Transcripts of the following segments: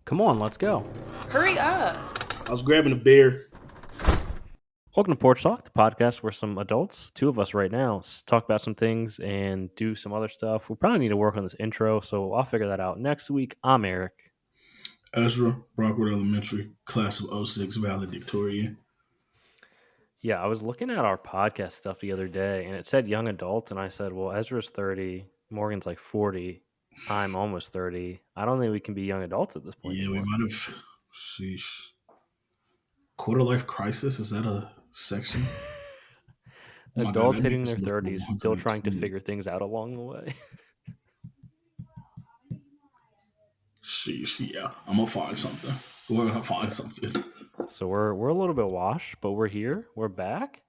Come on, let's go. Hurry up. I was grabbing a beer. Welcome to PorchTlk, the podcast where some adults, two of us right now, talk about some things and do some other stuff. We probably need to work on this intro, so I'll figure that out next week. I'm Eric. Ezra, Brockwood Elementary, class of 06, valedictorian. Yeah, I was looking at our podcast stuff the other day, and it said young adult, and I said, well, Ezra's 30, Morgan's like 40, I'm almost 30. I don't think we can be young adults at this point Yeah, anymore. we might have. Sheesh. Quarter life crisis? Is that a section? Oh my Adults God, that hitting makes their us look 30s, still trying to 120. figure things out along the way. Sheesh, yeah. I'm going to find something. We're going to find something. So we're a little bit washed, but we're here. We're back.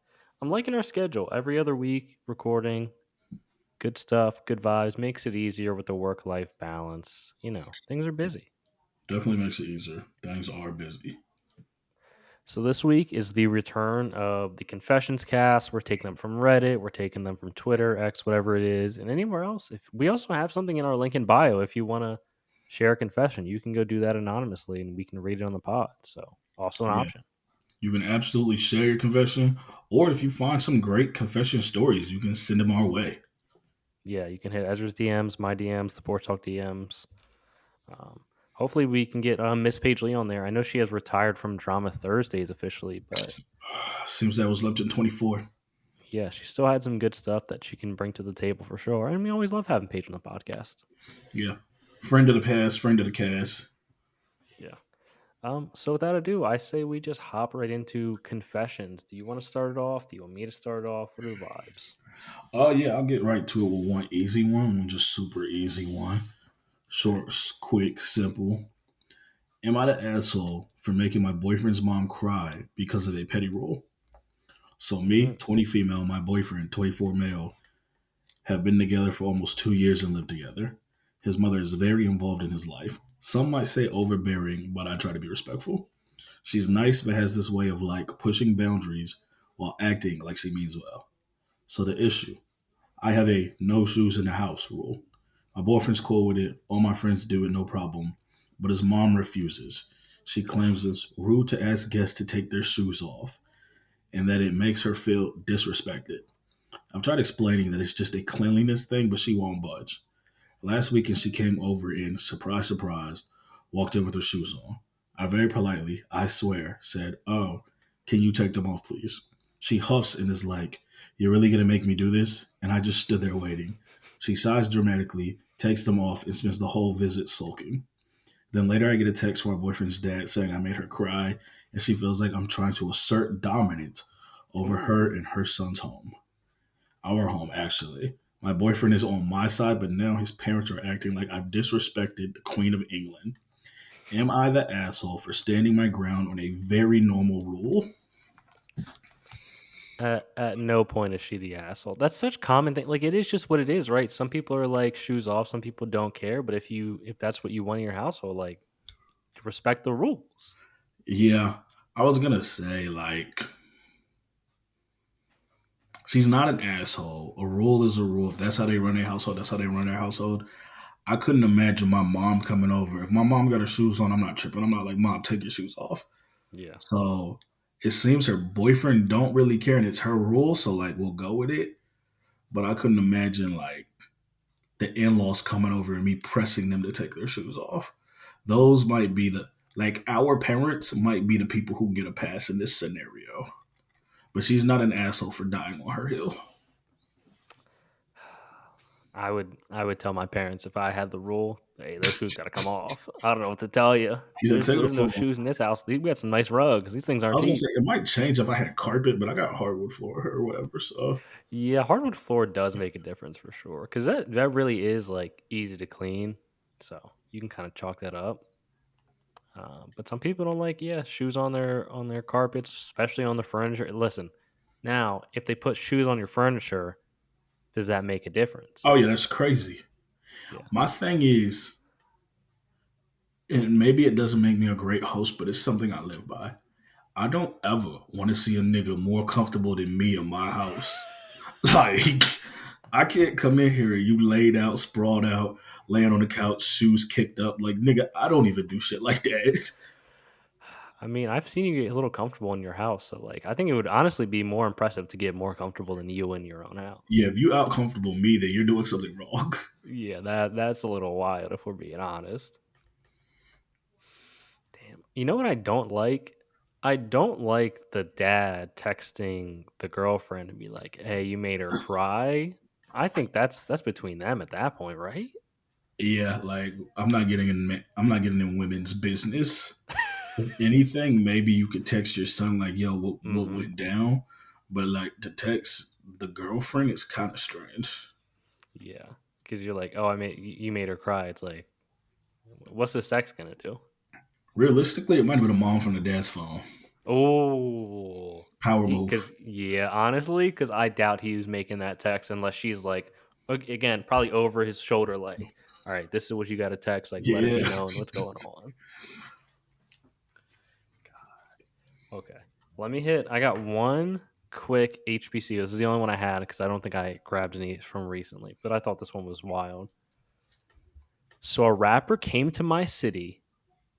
I'm liking our schedule. Every other week, recording. Good stuff, good vibes. Makes it easier with the work-life balance. You know, things are busy. Definitely makes it easier. Things are busy. So this week is the return of the Confessions cast. We're taking them from Reddit. We're taking them from Twitter, X, whatever it is, and anywhere else. If we also have something in our link in bio, if you want to share a confession, you can go do that anonymously, and we can read it on the pod. So also an Yeah. option. You can absolutely share your confession, or if you find some great confession stories, you can send them our way. Yeah, you can hit Ezra's DMs, my DMs, the PorchTlk DMs. Hopefully we can get Miss Paige Lee on there. I know she has retired from Drama Thursdays officially, but Seems that was left in 24. yeah, she still had some good stuff that she can bring to the table for sure. And we always love having Paige on the podcast. Yeah. Friend of the past, friend of the cast. Yeah. So without ado, I say we just hop right into confessions. Do you want to start it off? Do you want me to start it off? What are the vibes? Oh, yeah, I'll get right to it with one easy one just super easy one. Short, quick, simple. Am I the asshole for making my boyfriend's mom cry because of a petty rule? So me, 20 female, my boyfriend, 24 male, have been together for almost 2 years and live together. His mother is very involved in his life. Some might say overbearing, but I try to be respectful. She's nice, but has this way of like pushing boundaries while acting like she means well. So the issue, I have a no shoes in the house rule. My boyfriend's cool with it. All my friends do it, no problem. But his mom refuses. She claims it's rude to ask guests to take their shoes off and that it makes her feel disrespected. I've tried explaining that it's just a cleanliness thing, but she won't budge. Last weekend, she came over and, surprise, walked in with her shoes on. I very politely, I swear, said, "Oh, can you take them off, please?" She huffs and is like, "You're really going to make me do this?" And I just stood there waiting. She sighs dramatically, takes them off, and spends the whole visit sulking. Then later, I get a text from my boyfriend's dad saying I made her cry, and she feels like I'm trying to assert dominance over her and her son's home. Our home, actually. My boyfriend is on my side, but now his parents are acting like I've disrespected the Queen of England. Am I the asshole for standing my ground on a very normal rule? At no point is she the asshole. That's such a common thing. Like, it is just what it is, right? Some people are like shoes off. Some people don't care. But if that's what you want in your household, like, respect the rules. Yeah, I was going to say, like, she's not an asshole. A rule is a rule. If that's how they run their household, that's how they run their household. I couldn't imagine my mom coming over. If my mom got her shoes on, I'm not tripping. I'm not like, "Mom, take your shoes off." Yeah. So it seems her boyfriend don't really care, and it's her rule. So like, we'll go with it. But I couldn't imagine like the in-laws coming over and me pressing them to take their shoes off. Those might be our parents might be the people who get a pass in this scenario. But she's not an asshole for dying on her hill. I would tell my parents if I had the rule, hey, those shoes got to come off. I don't know what to tell you. He said, "Take the There's no phone." shoes in this house. We got some nice rugs. These things I aren't was gonna cheap. say it might change if I had carpet, but I got hardwood floor or whatever. So Yeah, hardwood floor does make a difference for sure, because that really is like easy to clean. So you can kind of chalk that up. But some people don't like, shoes on their carpets, especially on the furniture. Listen, now if they put shoes on your furniture, does that make a difference? oh yeah, that's crazy. Yeah. My thing is, and maybe it doesn't make me a great host, but it's something I live by. I don't ever want to see a nigga more comfortable than me in my house. Like, I can't come in here and you laid out, sprawled out, laying on the couch, shoes kicked up. Like, nigga, I don't even do shit like that. I mean, I've seen you get a little comfortable in your house, so like I think it would honestly be more impressive to get more comfortable than you in your own house. Yeah, if you out comfortable me, then you're doing something wrong. Yeah, that's a little wild if we're being honest. Damn. You know what I don't like? I don't like the dad texting the girlfriend and be like, "Hey, you made her cry." I think that's between them at that point, right? Yeah, like I'm not getting in women's business. If anything, maybe you could text your son like, "Yo, what Mm-hmm. went down?" But like to text the girlfriend is kind of strange. Yeah, because you're like, "Oh, you made her cry." It's like, what's this text gonna do? Realistically, it might have been a mom from the dad's phone. Oh, Power because move. yeah, honestly, because I doubt he was making that text unless she's like, again, probably over his shoulder, like, "All right, this is what you got to text. Like, let it be Yeah. known what's going on." Okay, let me hit. I got one quick HBC. This is the only one I had because I don't think I grabbed any from recently, but I thought this one was wild. So a rapper came to my city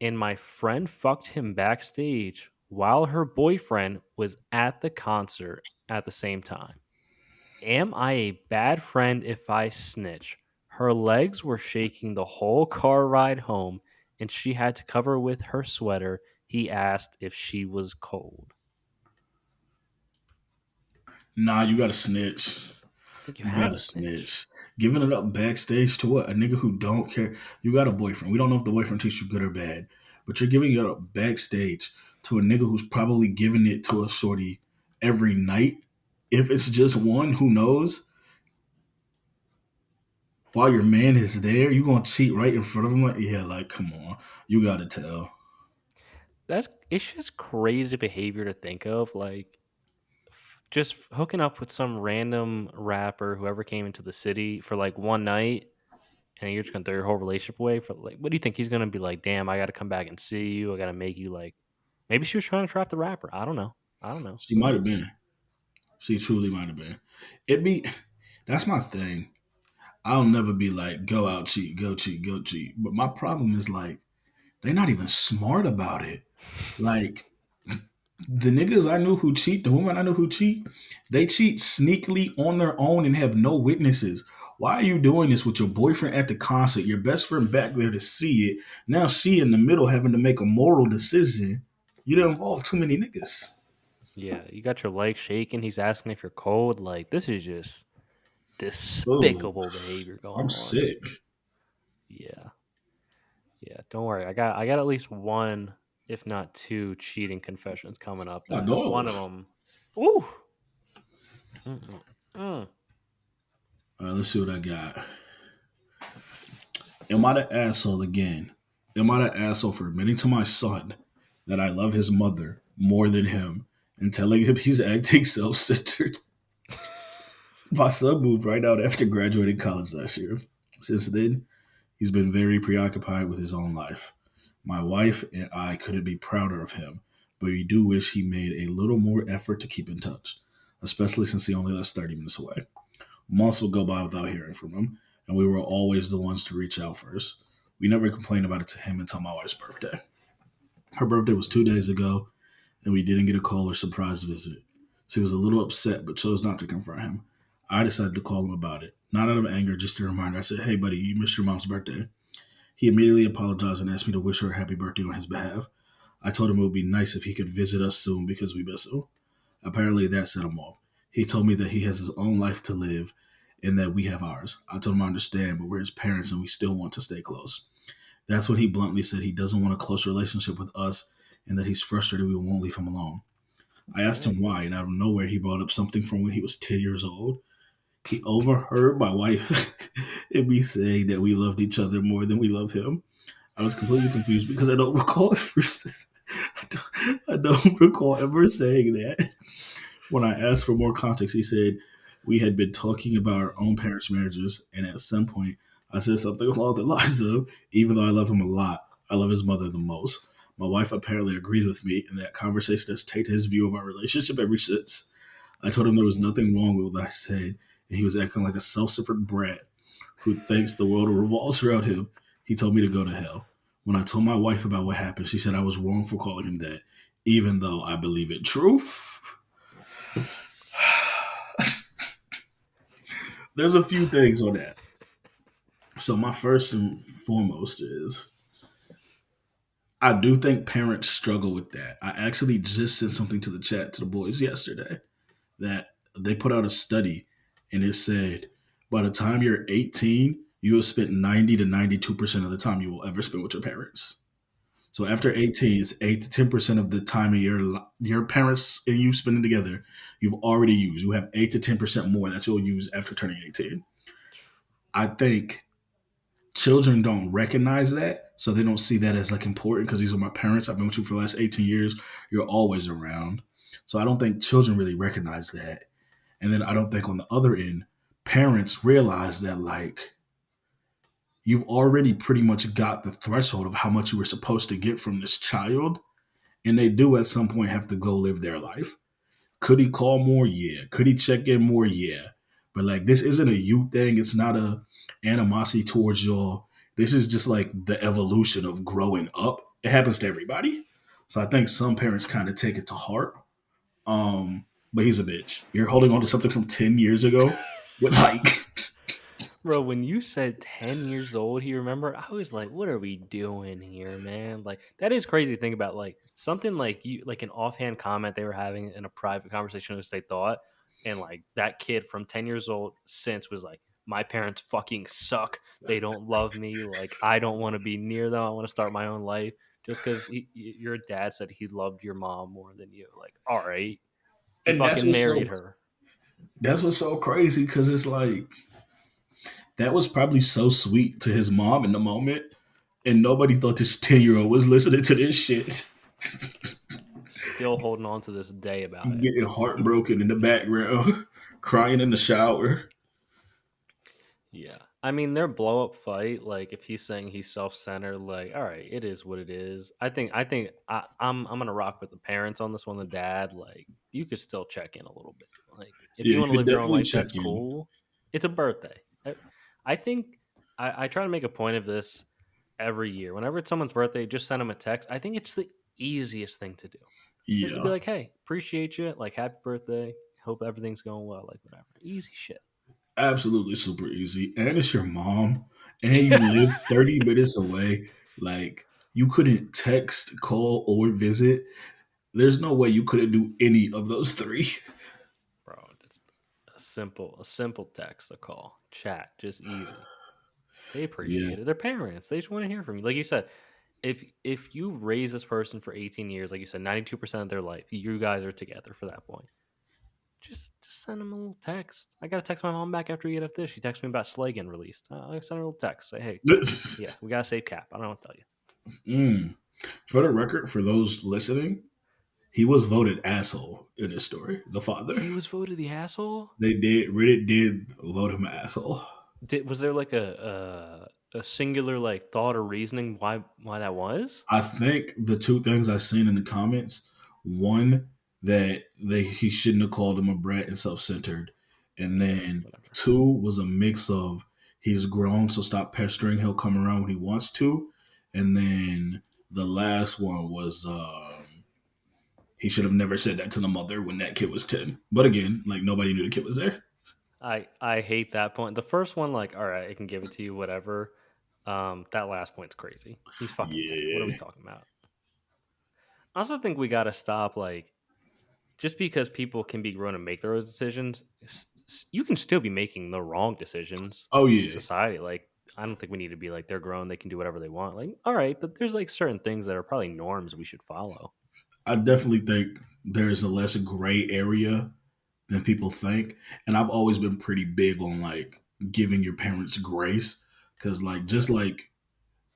and my friend fucked him backstage while her boyfriend was at the concert at the same time. Am I a bad friend if I snitch? Her legs were shaking the whole car ride home, and she had to cover with her sweater. He asked if she was cold. Nah, you gotta snitch. I think you You have gotta to snitch. snitch. Giving it up backstage to what? A nigga who don't care. You got a boyfriend. We don't know if the boyfriend treats you good or bad, but you're giving it up backstage to a nigga who's probably giving it to a shorty every night. If it's just one, who knows? While your man is there, you gonna cheat right in front of him? Like, yeah, like come on, you gotta tell. That's it's just crazy behavior to think of. Like just hooking up with some random rapper, whoever came into the city for like one night, and you're just gonna throw your whole relationship away for like. What do you think he's gonna be like? Damn, I got to come back and see you. I got to make you like. Maybe she was trying to trap the rapper. I don't know. I don't know. She Who might have knows? been. She truly might have been. It be. That's my thing. I'll never be like go out cheat, go cheat, go cheat. But my problem is like they're not even smart about it. Like the niggas I knew who cheat, the women I knew who cheat, they cheat sneakily on their own and have no witnesses. Why are you doing this with your boyfriend at the concert, your best friend back there to see it? Now she in the middle having to make a moral decision. You don't involve too many niggas. Yeah, you got your legs shaking. He's asking if you're cold. Like this is just Oh, despicable behavior going I'm on. sick. Yeah, yeah. Don't worry. I got at least one, if not two, cheating confessions coming up. I That know. one of them. Ooh. Mm-mm-mm. All right, let's see what I got. Am I the asshole again? Am I the asshole for admitting to my son that I love his mother more than him and telling him he's acting self centered? My son moved right out after graduating college last year. Since then, he's been very preoccupied with his own life. My wife and I couldn't be prouder of him, but we do wish he made a little more effort to keep in touch, especially since he only lives 30 minutes away. Months would go by without hearing from him, and we were always the ones to reach out first. We never complained about it to him until my wife's birthday. Her birthday was 2 days ago, and we didn't get a call or surprise visit. She was a little upset, but chose not to confront him. I decided to call him about it, not out of anger, just a reminder. I said, "Hey, buddy, you missed your mom's birthday." He immediately apologized and asked me to wish her a happy birthday on his behalf. I told him it would be nice if he could visit us soon because we miss him. Apparently, that set him off. He told me that he has his own life to live and that we have ours. I told him I understand, but we're his parents and we still want to stay close. That's when he bluntly said he doesn't want a close relationship with us and that he's frustrated we won't leave him alone. I asked him Mm. why, and out of nowhere, he brought up something from when he was 10 years old. He overheard my wife and me saying that we loved each other more than we love him. I was completely confused because I don't recall ever, I don't recall ever saying that. When I asked for more context, he said we had been talking about our own parents' marriages, and at some point, I said something along the lines of, "Even though I love him a lot, I love his mother the most." My wife apparently agreed with me, and that conversation has tainted his view of our relationship ever since. I told him there was nothing wrong with what I said, and he was acting like a self-suffered brat who thinks the world revolves around him. He told me to go to hell. When I told my wife about what happened, she said I was wrong for calling him that, even though I believe it true. There's a few things on that. So my first and foremost is I do think parents struggle with that. I actually just sent something to the chat to the boys yesterday that they put out a study and it said by the time you're 18, you have spent 90 to 92% of the time you will ever spend with your parents. So after 18, it's 8 to 10% of the time of your parents and you spending together, you've already used. You have 8 to 10% more that you'll use after turning 18. I think children don't recognize that, so they don't see that as like important because these are my parents. I've been with you for the last 18 years. You're always around. So I don't think children really recognize that. And then I don't think on the other end, parents realize that like you've already pretty much got the threshold of how much you were supposed to get from this child. And they do at some point have to go live their life. Could he call more? Yeah. Could he check in more? Yeah. But like this isn't a you thing. It's not a animosity towards y'all. This is just like the evolution of growing up. It happens to everybody. So I think some parents kind of take it to heart. But he's a bitch. You're holding on to something from 10 years ago with like Bro, when you said 10 years old, he remember, I was like, what are we doing here, man? Like, that is crazy to think about. Like, something like you, like an offhand comment they were having in a private conversation, as they thought. And like that kid from 10 years old since was like, my parents fucking suck. They don't love me. Like, I don't want to be near them. I want to start my own life just because your dad said he loved your mom more than you. Like, all right. He and fucking married her. that's what's so crazy because it's like that was probably so sweet to his mom in the moment, and nobody thought this 10-year-old was listening to this shit. Still holding on to this day about it. Getting heartbroken in the background, crying in the shower. Yeah. I mean, their blow up fight, like if he's saying he's self centered, like, all right, it is what it is. I'm gonna rock with the parents on this one, the dad. Like, you could still check in a little bit. Like, if Yeah, you you want to could live your own definitely life, check that's in. cool. It's a birthday. I think I try to make a point of this every year. Whenever it's someone's birthday, just send them a text. I think it's the easiest thing to do. Is to be Yeah, like, hey, appreciate you, like happy birthday. Hope everything's going well, like whatever. Easy shit. absolutely super easy. And it's your mom, and you live 30 minutes away. Like, you couldn't text, call, or visit. There's no way you couldn't do any of those three. Bro, just a simple text, a call, chat, just easy. They Yeah. appreciate it. They're parents. They just want to hear from you. Like you said, if you raise this person for 18 years, like you said, 92% of their life, you guys are together for that point. Just send them a little text. I gotta text my mom back after we get off this. She texted me about Slay getting released. I send her a little text. Say, hey, yeah, we gotta save Cap. I don't know what to tell you. Mm. For the record, for those listening, he was voted asshole in this story. The father. He was voted the asshole. They did. Reddit did vote him asshole. Was there like a singular like thought or reasoning why that was? I think the two things I seen in the comments, one that he shouldn't have called him a brat and self-centered, and Yeah, then whatever. two was a mix of he's grown, so stop pestering. He'll come around when he wants to, and then the last one was he should have never said that to the mother when that kid was 10. But again, like nobody knew the kid was there. I hate that point. The first one, like, all right, I can give it to you, whatever. That last point's crazy. He's fucking 10. What are we Yeah, talking about? I also think we gotta stop like just because people can be grown and make their own decisions, you can still be making the wrong decisions oh in yeah. society. Like, I don't think we need to be like they're grown, they can do whatever they want. Like, all right, but there's like certain things that are probably norms we should follow. I definitely think there's a less gray area than people think. And I've always been pretty big on like giving your parents grace because like Yeah. just like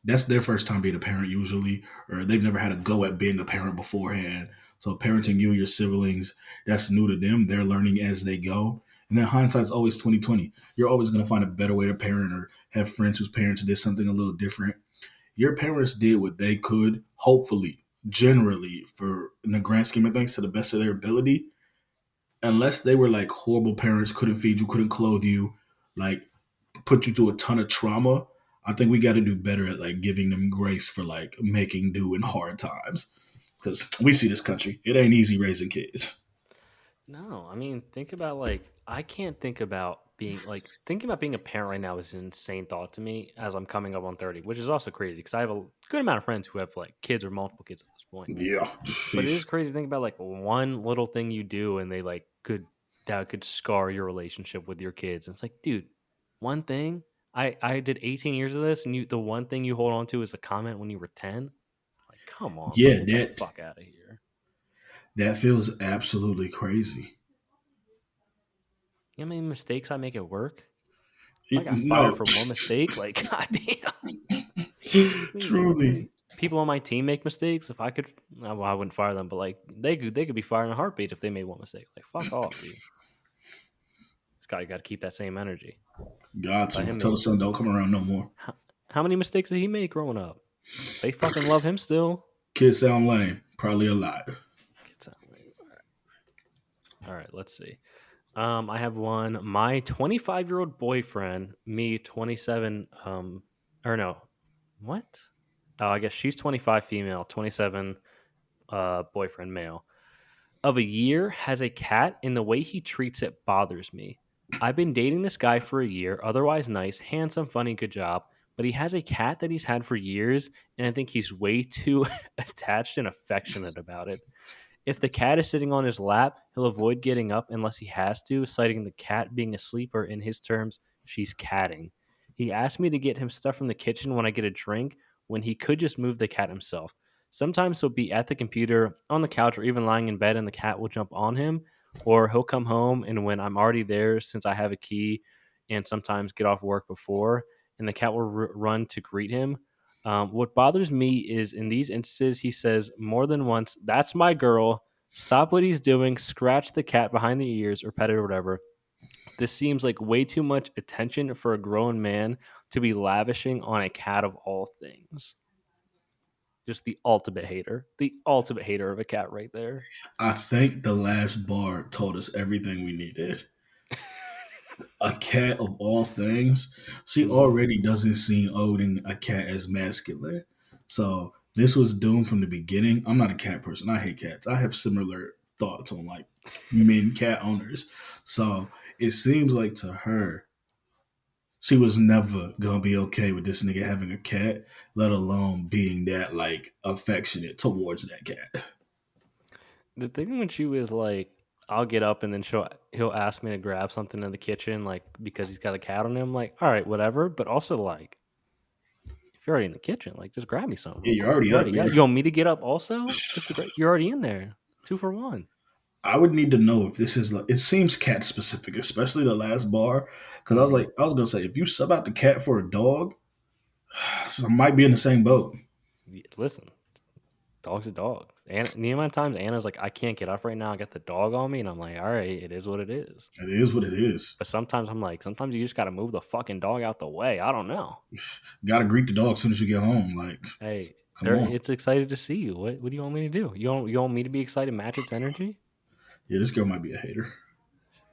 that's their first time being a parent usually, or they've never had a go at being a parent beforehand. So parenting you and your siblings, that's new to them. They're learning as they go. And then hindsight's always 2020. You're always gonna find a better way to parent or have friends whose parents did something a little different. Your parents did what they could, hopefully, generally, for in the grand scheme of things, to the best of their ability. unless they were like horrible parents, couldn't feed you, couldn't clothe you, like put you through a ton of trauma. I think we got to do better at like giving them grace for like making do in hard times. Because we see this country, it ain't easy raising kids. No, I mean, think about like I can't think about being like thinking about being a parent right now is an insane thought to me as I'm coming up on 30, which is also crazy because I have a good amount of friends who have like kids or multiple kids at this point. Yeah, But it is sheesh. crazy to think about like one little thing you do and they like could scar your relationship with your kids. And it's like, dude, one thing I did 18 years of this, and the one thing you hold on to is a comment when you were 10. Like, come on, bro, Yeah, get the that fuck out of here. that feels absolutely crazy. You know how many mistakes I make at work? If I got fired No, for one mistake, like goddamn. truly. People on my team make mistakes. If I could, well, I wouldn't fire them, but like they could be fired in a heartbeat if they made one mistake. Like fuck off, dude. This guy got to keep that same energy. Got Let to. him Tell the make. son don't come around no more. How many mistakes did he make growing up? They fucking love him still. Kids sound lame. Probably a lot. Gets out. All right, let's see. I have one. My 25-year-old boyfriend, me 27. Or no, what? Oh, I guess she's 25, female, 27, boyfriend, male. Of a year has a cat, and the way he treats it bothers me. I've been dating this guy for a year, otherwise nice, handsome, funny, good job, but he has a cat that he's had for years, and I think he's way too attached and affectionate about it. If the cat is sitting on his lap, he'll avoid getting up unless he has to, citing the cat being asleep or, in his terms, she's catting. He asked me to get him stuff from the kitchen when I get a drink when he could just move the cat himself. Sometimes he'll be at the computer, on the couch, or even lying in bed and the cat will jump on him. Or he'll come home and when I'm already there, since I have a key and sometimes get off work before, and the cat will run to greet him. What bothers me is in these instances, he says more than once, "That's my girl. Stop what he's doing. Scratch the cat behind the ears or pet it or whatever." This seems like way too much attention for a grown man to be lavishing on a cat of all things. Just the ultimate hater. The ultimate hater of a cat right there. I think the last bar told us everything we needed. A cat of all things. She Mhm. already doesn't see owning a cat as masculine. So this was doomed from the beginning. I'm not a cat person. I hate cats. I have similar thoughts on like men cat owners. So it seems like to her, she was never gonna be okay with this nigga having a cat, let alone being that like affectionate towards that cat. The thing when she was like, I'll get up and then he'll ask me to grab something in the kitchen, like because he's got a cat on him. Like, all right, whatever. But also like, if you're already in the kitchen, like just grab me something Yeah, real you're quick. already You up already there. got. You want me to get up also? Just to you're already in there. 2 for 1. I would need to know if this is like it seems cat specific, especially the last bar. Because Mm-hmm. I was gonna say if you sub out the cat for a dog, I might be in the same boat. Listen, dog's a dog. And the amount of times Anna's like, I can't get up right now. I got the dog on me, and I'm like, all right, it is what it is. It is what it is. But sometimes I'm like, sometimes you just got to move the fucking dog out the way. I don't know. Got to greet the dog as soon as you get home. Like, Hey, come on. it's excited to see you. What do you want me to do? You want me to be excited, match its energy? Yeah, this girl might be a hater.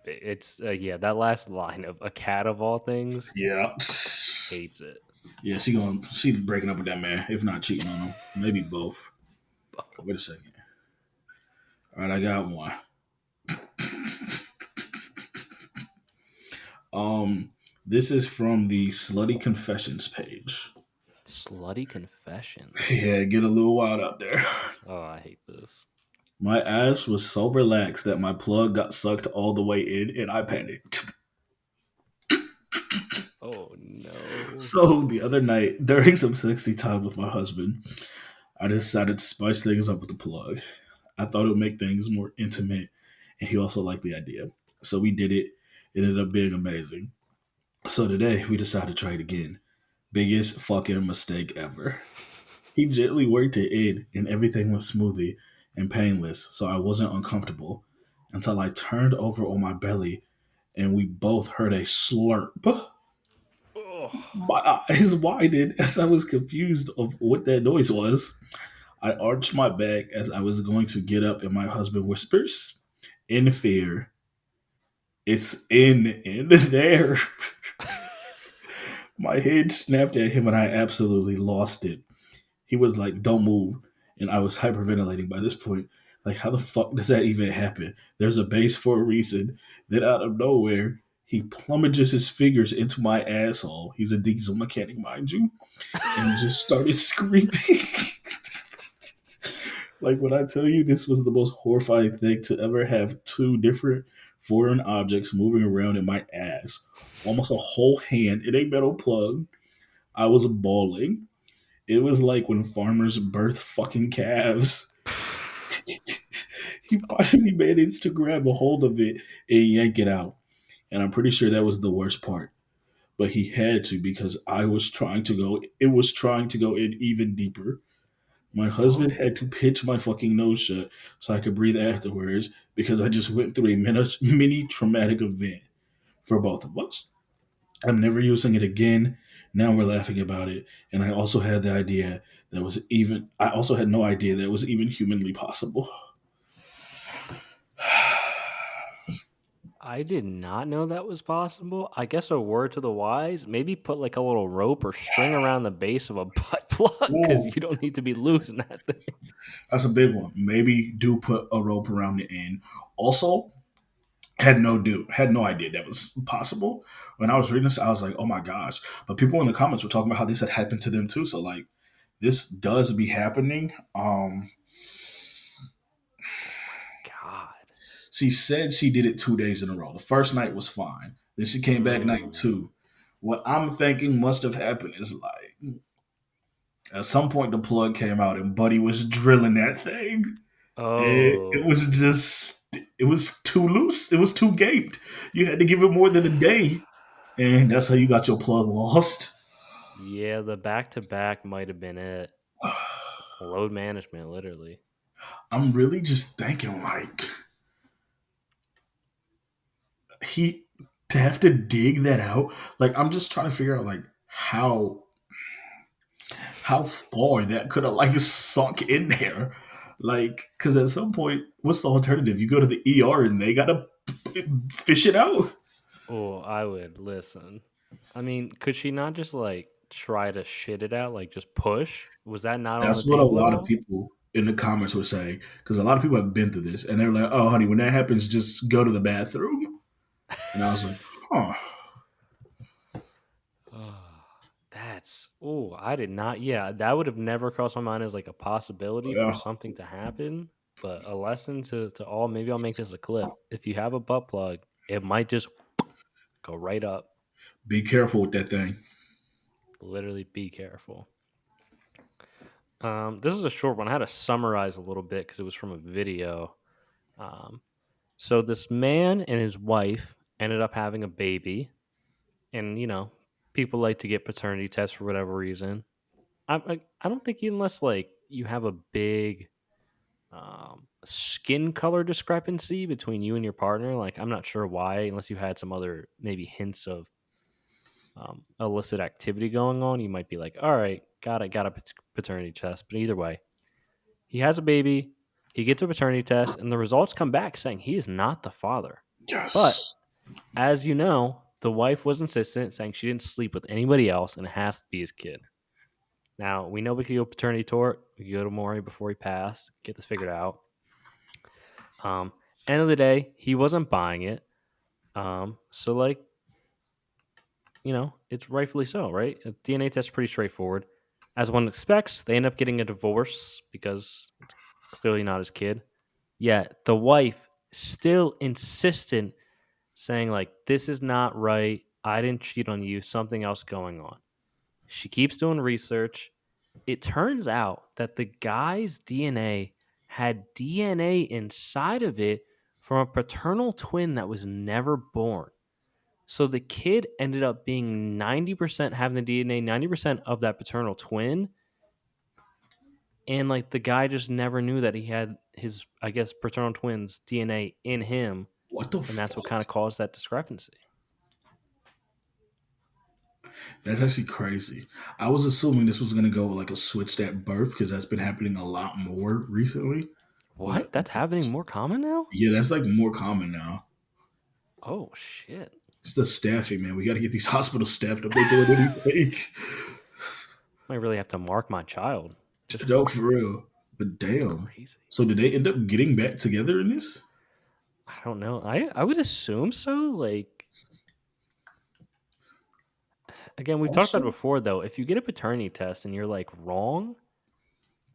It's yeah, that last line of a cat of all things Yeah, hates it. yeah. She breaking up with that man, if not cheating on him, maybe both. Wait a second. All right, I got one. This is from the Slutty Confessions page. Slutty confessions. Yeah, get a little wild out there. Oh, I hate this. My ass was so relaxed that my plug got sucked all the way in and I panicked. Oh no. So the other night, during some sexy time with my husband, I decided to spice things up with the plug. I thought it would make things more intimate, and he also liked the idea. So we did it. It ended up being amazing. So today, we decided to try it again. Biggest fucking mistake ever. He gently worked it in, and everything was smoothly and painless, so I wasn't uncomfortable until I turned over on my belly and we both heard a slurp. Oh. My eyes widened as I was confused of what that noise was. I arched my back as I was going to get up, and my husband whispers, in fear, It's in there. My head snapped at him and I absolutely lost it. He was like, "Don't move," and I was hyperventilating by this point. Like, how the fuck does that even happen? There's a base for a reason. Then out of nowhere, he plummages his fingers into my asshole. He's a diesel mechanic, mind you, and just started screaming. Like when I tell you, this was the most horrifying thing to ever have two different foreign objects moving around in my ass. Almost a whole hand in a metal plug. I was bawling. It was like when farmers birth fucking calves. He finally managed to grab a hold of it and yank it out. And I'm pretty sure that was the worst part. But he had to because I was trying to go, it was trying to go in even deeper. My husband Oh. had to pinch my fucking nose shut so I could breathe afterwards because I just went through a mini traumatic event for both of us. I'm never using it again. Now we're laughing about it. And I also had the idea that was even, I also had no idea that it was even humanly possible. I did not know that was possible. I guess a word to the wise, maybe put like a little rope or string around the base of a butt plug because Ooh, you don't need to be losing that thing. that's a big one. Maybe do put a rope around the end. Also, had no idea that was possible. When I was reading this, I was like, oh my gosh. But people in the comments were talking about how this had happened to them too. So like this does be happening. God. She said she did it 2 days in a row. The first night was fine. Then she came back night Mm. two. What I'm thinking must have happened is like at some point the plug came out and Buddy was drilling that thing. It Oh. was just it was too loose. It was too gaped. You had to give it more than a day. And that's how you got your plug lost. Yeah, the back to back might have been it. Load management, literally. I'm really just thinking like he to have to dig that out. Like I'm just trying to figure out like how far that could have like sunk in there. Like, because at some point, what's the alternative? You go to the ER and they gotta fish it out. Oh, I would listen. I mean, could she not just like try to shit it out, like just push? Was that not on the That's what a table at lot of all? people in the comments were saying. Because a lot of people have been through this, and they're like, "Oh, honey, when that happens, just go to the bathroom." And I was like, "Huh, Oh, I did not. Yeah, that would have never crossed my mind as like a possibility for yeah." something to happen. But a lesson to all, maybe I'll make this a clip. If you have a butt plug, it might just go right up. Be careful with that thing. Literally be careful. This is a short one. I had to summarize a little bit because it was from a video. Um, so this man and his wife ended up having a baby, and people like to get paternity tests for whatever reason. I don't think unless like you have a big skin color discrepancy between you and your partner. Like I'm not sure why, unless you had some other maybe hints of illicit activity going on. You might be like, all right, got a paternity test. But either way, he has a baby. He gets a paternity test, and the results come back saying he is not the father. But Yes. as you know, the wife was insistent, saying she didn't sleep with anybody else, and it has to be his kid. Now we know we could go paternity tort. We could go to Maury before he passed. Get this figured out. Um, End of the day, he wasn't buying it. So like it's rightfully so, right? A DNA test is pretty straightforward. As one expects, they end up getting a divorce because it's clearly not his kid. Yet the wife still insistent, saying like, "This is not right. I didn't cheat on you. Something else going on." She keeps doing research. It turns out that the guy's DNA had DNA inside of it from a paternal twin that was never born. So the kid ended up being 90% having the DNA, 90% of that paternal twin. And like the guy just never knew that he had his, I guess, paternal twin's DNA in him. What the And that's what fuck? kind of caused that discrepancy. That's actually crazy. I was assuming this was gonna go like a switched at birth because that's been happening a lot more recently. But What? That's happening more common now? yeah, that's like more common now. Oh shit! It's the staffing, man. We got to get these hospitals staffed up. They doing anything. Might really have to mark my child just for No, that. for real. But That's damn. crazy. So did they end up getting back together in this? I don't know. I would assume so. Like again, we've talked about it Also, before though. If you get a paternity test and you're like wrong,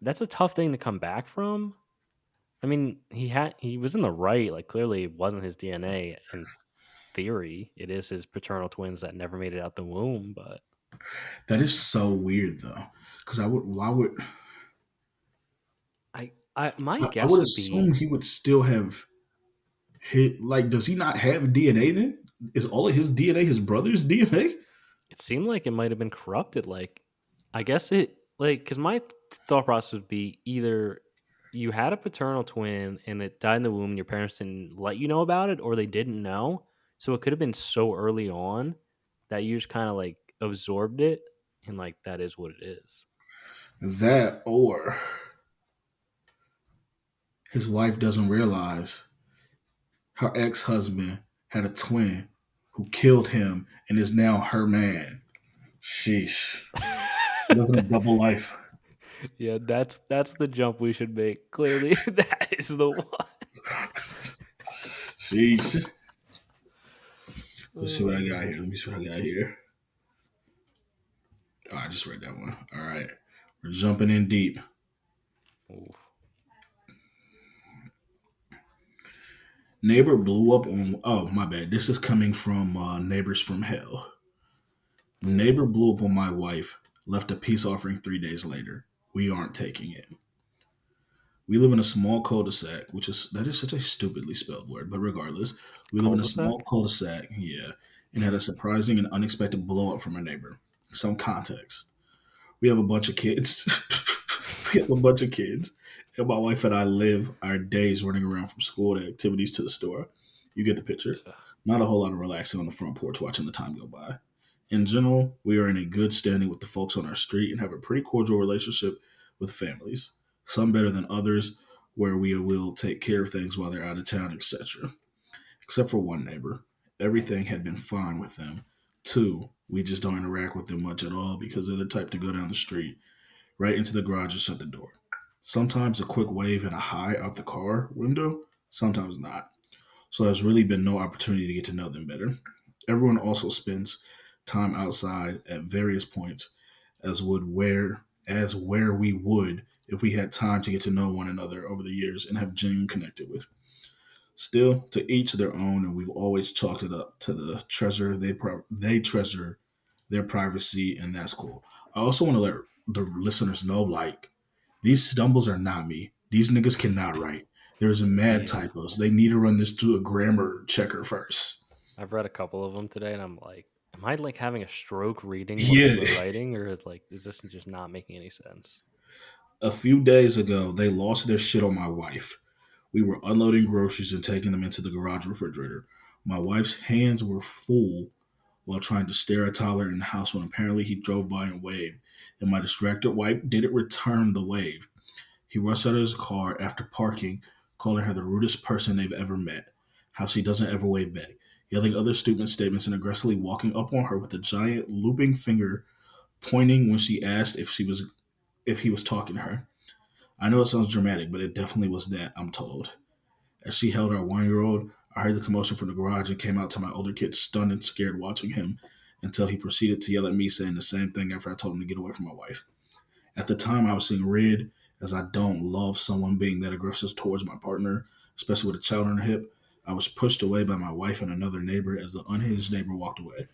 that's a tough thing to come back from. I mean, he was in the right. Like clearly, it wasn't his DNA. In theory, it is his paternal twins that never made it out the womb. But that is so weird though. Because why would, I my I guess would would be assume he would still have hit, like, does he not have DNA then? Is all of his DNA his brother's DNA? it seemed like it might have been corrupted. Like I guess it like because my thought process would be either you had a paternal twin and it died in the womb and your parents didn't let you know about it, or they didn't know. So it could have been so early on that you just kind of like absorbed it and like that is what it is. That, or his wife doesn't realize her ex husband had a twin who killed him and is now her man. Sheesh. Living a double life. Yeah, that's the jump we should make. Clearly, that is the one. Sheesh. Let's see what I got Oh, here. Let me see what I got here. Oh, I just read that one. All right. We're jumping in deep. oof. Neighbor blew up on. Oh, my bad. This is coming from Neighbors from Hell. Ooh. Neighbor blew up on my wife. Left a peace offering 3 days later. We aren't taking it. We live in a small cul-de-sac, which is that is such a stupidly spelled word, but regardless, we live in a small Cul-de-sac? cul-de-sac, yeah, and had a surprising and unexpected blow up from a neighbor. Some context. We have a bunch of kids. We have a bunch of kids. And my wife and I live our days running around from school to activities to the store. You get the picture. Ugh. Not a whole lot of relaxing on the front porch watching the time go by. In general, we are in a good standing with the folks on our street and have a pretty cordial relationship with families. Some better than others, where we will take care of things while they're out of town, etc. Except for one neighbor. Everything had been fine with them. Two, we just don't interact with them much at all because they're the type to go down the street, right into the garage and shut the door. Sometimes a quick wave and a hi out the car window, sometimes not. So there's really been no opportunity to get to know them better. Everyone also spends time outside at various points as where we would if we had time to get to know one another over the years and have genuine connected with. Still, to each their own, and we've always chalked it up to the treasure they treasure their privacy, and that's cool. I also want to let the listeners know, like, these stumbles are not me. These niggas cannot write. There's mad Yeah. typos. They need to run this through a grammar checker first. I've read a couple of them today and I'm like, am I like having a stroke reading what Yeah. people are writing or is this just not making any sense? A few days ago, they lost their shit on my wife. We were unloading groceries and taking them into the garage refrigerator. My wife's hands were full while trying to stare at Tyler in the house when apparently he drove by and waved, and my distracted wife didn't return the wave. He rushed out of his car after parking, calling her the rudest person they've ever met, how she doesn't ever wave back, yelling other stupid statements and aggressively walking up on her with a giant looping finger pointing when she asked if he was talking to her. I know it sounds dramatic, but it definitely was that, I'm told. As she held our 1 year old, I heard the commotion from the garage and came out to my older kid, stunned and scared watching him, until he proceeded to yell at me, saying the same thing after I told him to get away from my wife. At the time, I was seeing red, as I don't love someone being that aggressive towards my partner, especially with a child on her hip. I was pushed away by my wife and another neighbor as the unhinged neighbor walked away.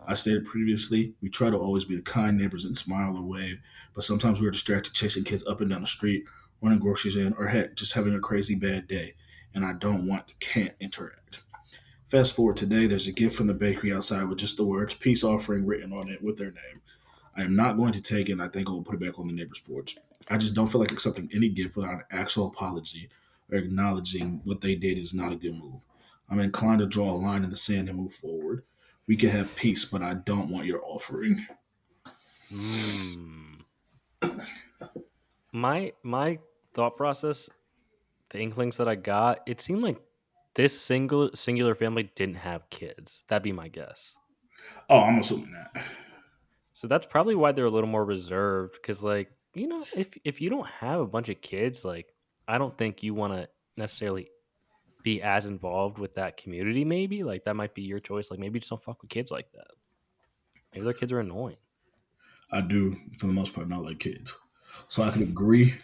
I stated previously, we try to always be the kind neighbors and smile or wave, but sometimes we are distracted chasing kids up and down the street, running groceries in, or heck, just having a crazy bad day, and I don't want, can't interact. Fast forward today, there's a gift from the bakery outside with just the words peace offering written on it with their name. I am not going to take it, and I think I will put it back on the neighbor's porch. I just don't feel like accepting any gift without an actual apology or acknowledging what they did is not a good move. I'm inclined to draw a line in the sand and move forward. We can have peace, but I don't want your offering. Hmm. My thought process, the inklings that I got, it seemed like this singular family didn't have kids. That'd be my guess. Oh, I'm assuming that. So that's probably why they're a little more reserved. Because, like, if you don't have a bunch of kids, like, I don't think you want to necessarily be as involved with that community. Maybe like that might be your choice. Like, maybe just don't fuck with kids like that. Maybe their kids are annoying. I do, for the most part, not like kids. So I could agree.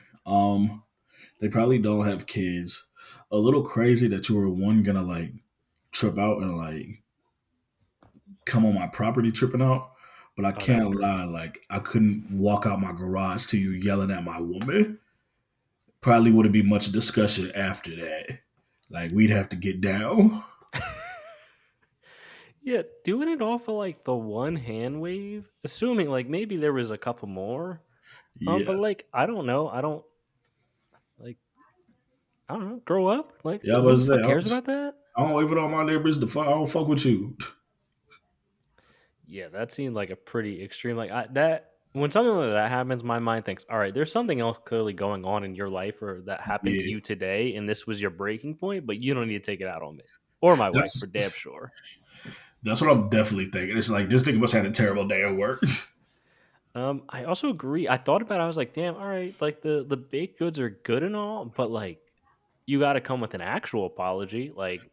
They probably don't have kids. A little crazy that you were one gonna like trip out and like come on my property tripping out. But I Oh, that's can't lie, crazy. like I couldn't walk out my garage to you yelling at my woman. Probably wouldn't be much discussion after that. Like we'd have to get down. Yeah, doing it off of like the one hand wave, assuming like maybe there was a couple more. Yeah. But like I don't know. Like I don't know. Grow up. Like Yeah, I who the was fuck say cares about that? I don't wave it on my neighbors. I don't fuck with you. Yeah, that seemed like a pretty extreme. Like that when something like that happens, my mind thinks, all right, there's something else clearly going on in your life or that happened to Yeah, you today, and this was your breaking point, but you don't need to take it out on me or my wife for that's damn sure. that's what I'm definitely thinking. It's like this nigga must have had a terrible day at work. I also agree. I thought about it. I was like, damn, all right, like the baked goods are good and all, but like you got to come with an actual apology. Like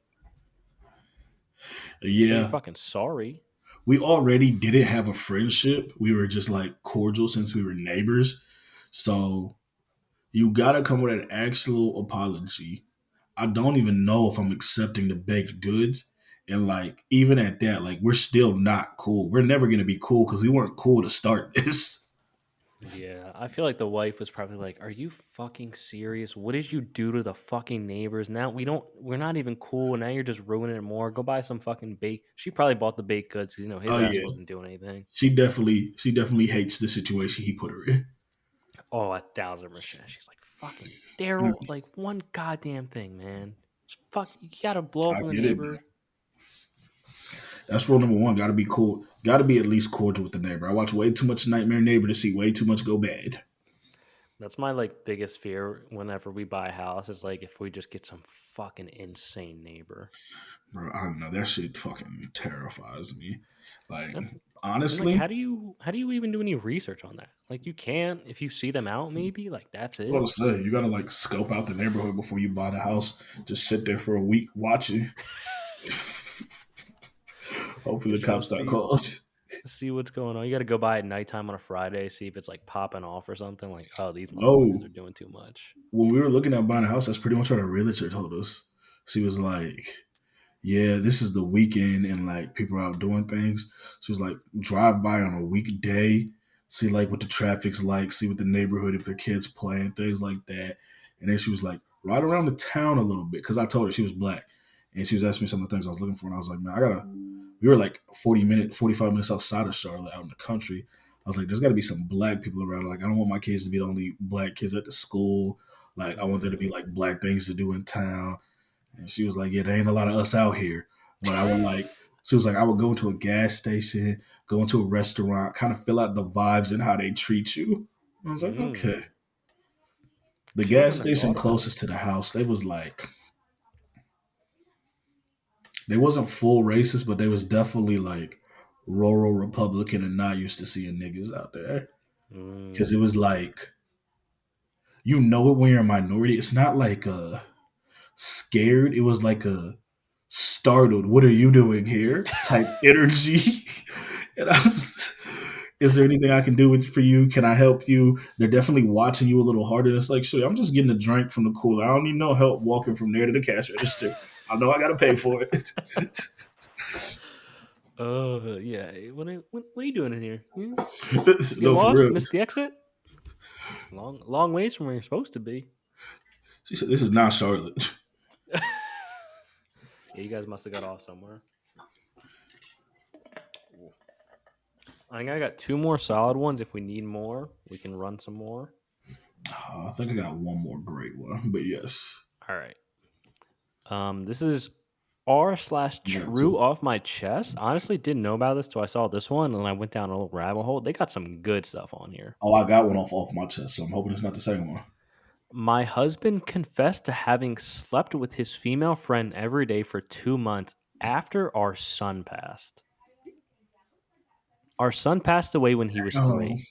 say you're Yeah, fucking sorry. we already didn't have a friendship. We were just like cordial since we were neighbors. So you gotta come with an actual apology. I don't even know if I'm accepting the baked goods. And like even at that, like we're still not cool. We're never gonna be cool because we weren't cool to start this. Yeah, I feel like the wife was probably like, "Are you fucking serious? What did you do to the fucking neighbors? Now we're not even cool. And now you're just ruining it more. Go buy some fucking bake." She probably bought the baked goods because his Oh ass yeah, wasn't doing anything. she definitely hates the situation he put her in. Oh, 1,000%. She's like, "Fucking Daryl, like one goddamn thing, man. Just fuck, you gotta blow up I on the get it, man. neighbor." That's rule number one. Got to be cool. Got to be at least cordial with the neighbor. I watch way too much Nightmare Neighbor to see way too much go bad. That's my like biggest fear whenever we buy a house is like if we just get some fucking insane neighbor. Bro, I don't know. That shit fucking terrifies me. Like, And, and like honestly, how do you even do any research on that? Like you can't if you see them out maybe like that's what to it. say, you gotta like scope out the neighborhood before you buy the house. Just sit there for a week watching. Hopefully, You're the trying to cops not called. see what's going on. You got to go by at nighttime on a Friday, see if it's like popping off or something. Like, oh, these motherfuckers No, are doing too much. when we were looking at buying a house, that's pretty much what our realtor told us. She was like, yeah, this is the weekend and like people are out doing things. She was like, drive by on a weekday, see like what the traffic's like, see what the neighborhood, if their kids playing, things like that. And then she was like, ride around the town a little bit. Cause I told her she was black. And she was asking me some of the things I was looking for. And I was like, man, we were like 45 minutes outside of Charlotte out in the country. I was like, there's got to be some black people around. Like, I don't want my kids to be the only black kids at the school. Like, I want there to be Mm, like black things to do in town. And she was like, yeah, there ain't a lot of us out here. But I would like, she was like, I would go into a gas station, go into a restaurant, kind of feel out the vibes and how they treat you. I was like, mm. okay. The See, I gas wouldn't have station thought of that. closest to the house, they was like, they wasn't full racist, but they was definitely like rural Republican and not used to seeing niggas out there. Cause it Mm. was like, you know it when you're a minority. It's not like scared. It was like a startled. What are you doing here? Type energy. And I was, is there anything I can do for you? Can I help you? They're definitely watching you a little harder. It's like, sure, I'm just getting a drink from the cooler. I don't need no help walking from there to the cash register. I know I got to pay for it. Oh yeah. What are you doing in here? You No, for lost? real. Missed the exit? Long ways from where you're supposed to be. She said, this is not Charlotte. Yeah, you guys must have got off somewhere. I think I got two more solid ones. If we need more, we can run some more. I think I got one more great one, but yes, All right. This is R slash I got true two. off my chest. Honestly, didn't know about this till I saw this one, and I went down a little rabbit hole. They got some good stuff on here. Oh, I got one off my chest, so I'm hoping it's not the same one. My husband confessed to having slept with his female friend every day for 2 months after our son passed. Our son passed away when he was Oh, 3.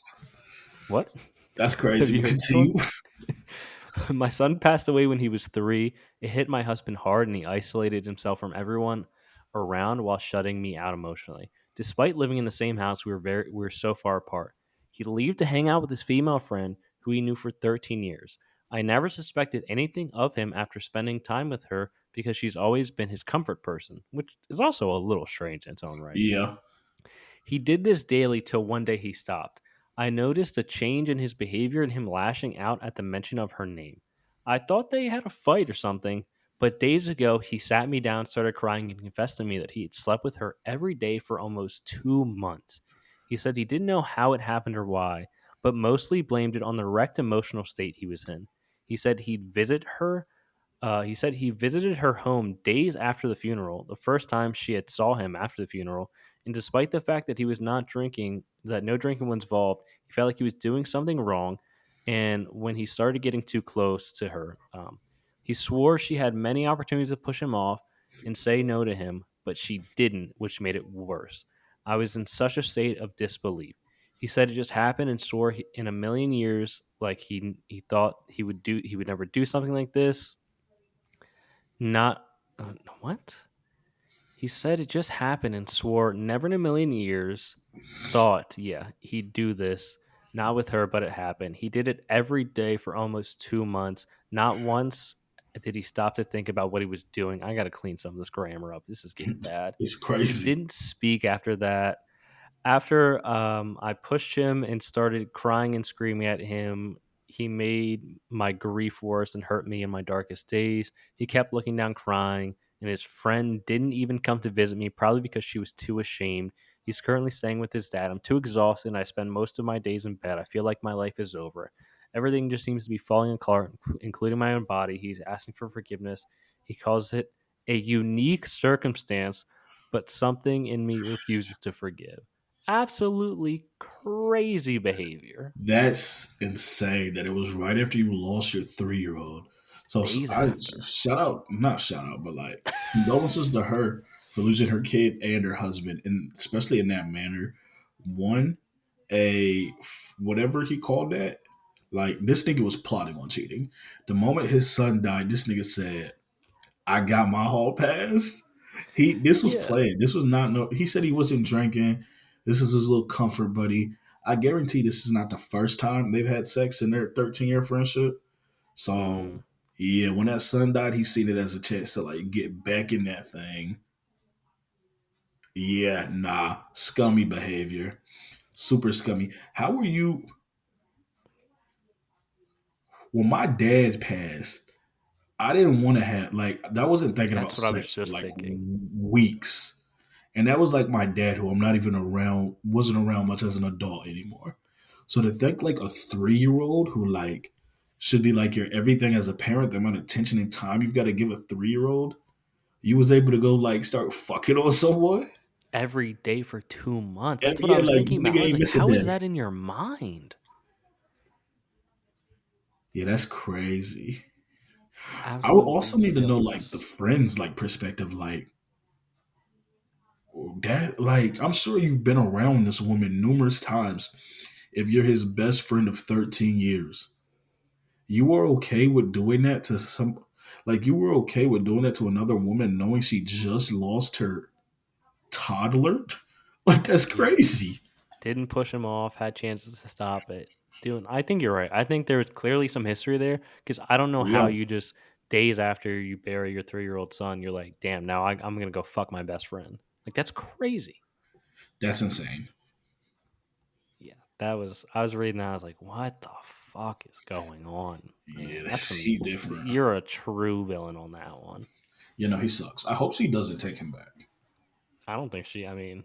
What? that's Have crazy. you But heard this one? continue. My son passed away when he was 3. It hit my husband hard and he isolated himself from everyone around while shutting me out emotionally. Despite living in the same house, we were so far apart. He'd leave to hang out with his female friend who he knew for 13 years. I never suspected anything of him after spending time with her because she's always been his comfort person, which is also a little strange in its own right. Yeah. He did this daily till one day he stopped. I noticed a change in his behavior and him lashing out at the mention of her name. I thought they had a fight or something, but days ago he sat me down, started crying, and confessed to me that he had slept with her every day for almost 2 months. He said he didn't know how it happened or why, but mostly blamed it on the wrecked emotional state he was in. He said he visited her home days after the funeral, the first time she had saw him after the funeral, and despite the fact that he was not drinking, that no drinking was involved, he felt like he was doing something wrong. And when he started getting too close to her, he swore she had many opportunities to push him off and say no to him, but she didn't, which made it worse. I was in such a state of disbelief. He said it just happened and swore in a million years, like he thought he would never do something like this. Not what? He said it just happened and swore never in a million years thought, yeah, he'd do this. Not with her, but it happened. He did it every day for almost 2 months. Not once did he stop to think about what he was doing. I got to clean some of this grammar up. This is getting bad. It's He crazy. didn't speak after that. After I pushed him and started crying and screaming at him, he made my grief worse and hurt me in my darkest days. He kept looking down crying, and his friend didn't even come to visit me, probably because she was too ashamed. He's currently staying with his dad. I'm too exhausted, and I spend most of my days in bed. I feel like my life is over. Everything just seems to be falling apart, including my own body. He's asking for forgiveness. He calls it a unique circumstance, but something in me refuses to forgive. Absolutely crazy behavior. That's insane that it was right after you lost your 3-year-old. So Days I after. shout out, not shout out, but like condolences to her for losing her kid and her husband, and especially in that manner. One, whatever he called that, like this nigga was plotting on cheating. The moment his son died, this nigga said, I got my hall pass. This was Yeah. planned. This was not no. He said he wasn't drinking. This is his little comfort buddy. I guarantee this is not the first time they've had sex in their 13-year friendship. So Mm. yeah, when that son died, he seen it as a chance to like get back in that thing. Yeah, nah, scummy behavior, super scummy. How were you when my dad passed? I didn't want to have like I wasn't thinking about That's what I was sex for just like thinking. weeks. And that was like my dad, who I'm not even around, wasn't around much as an adult anymore. So to think like a 3-year-old who like should be like your everything as a parent, the amount of attention and time you've got to give a 3-year-old, you was able to go like start fucking on someone. Every day for 2 months. And That's what I yeah, was like thinking about. nigga I was ain't like, miss a how is day. that in your mind? Yeah, that's crazy. I would Absolutely also need to know like the ridiculous. friends like perspective, like that. Like I'm sure you've been around this woman numerous times. If you're his best friend of 13 years, you were okay with doing that to some, like you were okay with doing that to another woman knowing she just lost her toddler. Like that's Yeah. crazy. Didn't push him off, had chances to stop it. Dude, I think you're right. I think there's clearly some history there because I don't know how Yeah, you just days after you bury your 3-year-old son, you're like, damn, now I'm going to go fuck my best friend. Like, that's crazy. that's insane. Yeah, I was reading that. I was like, what the fuck is going on? Man, Yeah, that's some, he different. you're a true villain on that one. You know he sucks. I hope she doesn't take him back. I don't think I mean,